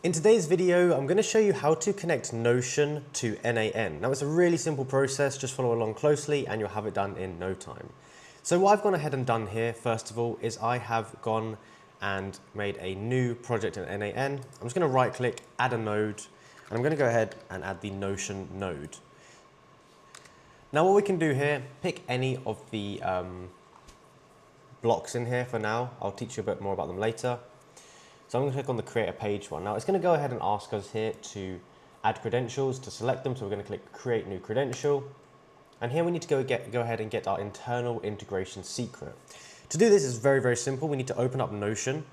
In today's video, I'm going to show you how to connect Notion to N8N. Now it's a really simple process, just follow along closely and you'll have it done in no time. So what I've gone ahead and done here, first of all, is I have gone and made a new project in N8N. I'm just going to right click, add a node, and I'm going to go ahead and add the Notion node. Now what we can do here, pick any of the blocks in here for now. I'll teach you a bit more about them later. So I'm going to click on the create a page one. Now it's going to go ahead and ask us here to add credentials, to select them. So we're going to click create new credential. And here we need to go ahead and get our internal integration secret. To do this is very, very simple. We need to open up Notion.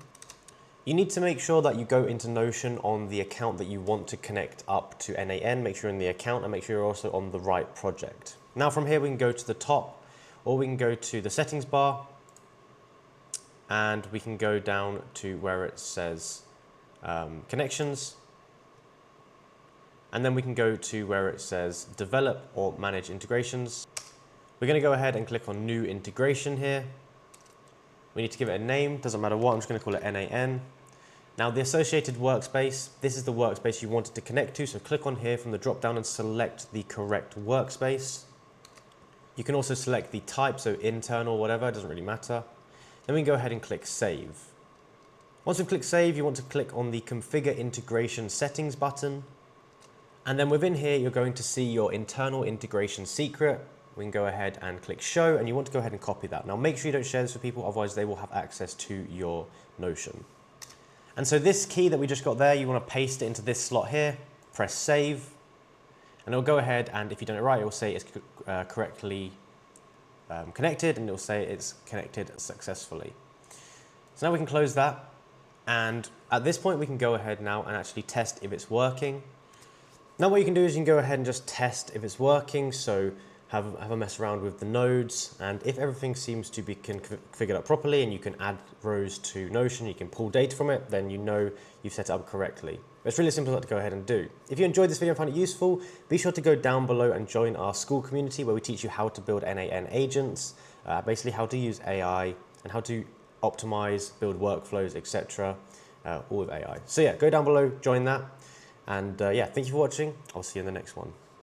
You need to make sure that you go into Notion on the account that you want to connect up to N8N. Make sure you're in the account and make sure you're also on the right project. Now from here we can go to the top, or we can go to the settings bar, and we can go down to where it says connections, and then we can go to where it says develop or manage integrations. We're going to go ahead and click on new integration here. We need to give it a name, doesn't matter what, I'm just going to call it N8N. Now the associated workspace, this is the workspace you wanted to connect to, so click on here from the drop down and select the correct workspace. You can also select the type, so internal, whatever, it doesn't really matter. Then we can go ahead and click Save. Once we've clicked Save, you want to click on the Configure Integration Settings button. And then within here, you're going to see your internal integration secret. We can go ahead and click Show, and you want to go ahead and copy that. Now make sure you don't share this with people, otherwise they will have access to your Notion. And so this key that we just got there, you want to paste it into this slot here, press Save, and it'll go ahead, and if you've done it right, it will say it's correctly connected, and it'll say it's connected successfully. So now we can close that, and at this point we can go ahead now and actually test if it's working. Now what you can do is you can go ahead and just test if it's working, so have a mess around with the nodes, and if everything seems to be configured up properly and you can add rows to Notion, you can pull data from it, then you know you've set it up correctly. It's really simple to go ahead and do. If you enjoyed this video and found it useful, be sure to go down below and join our school community where we teach you how to build N8N agents, basically how to use AI and how to optimize, build workflows, etc. All with AI. So yeah, go down below, join that. And yeah, thank you for watching. I'll see you in the next one.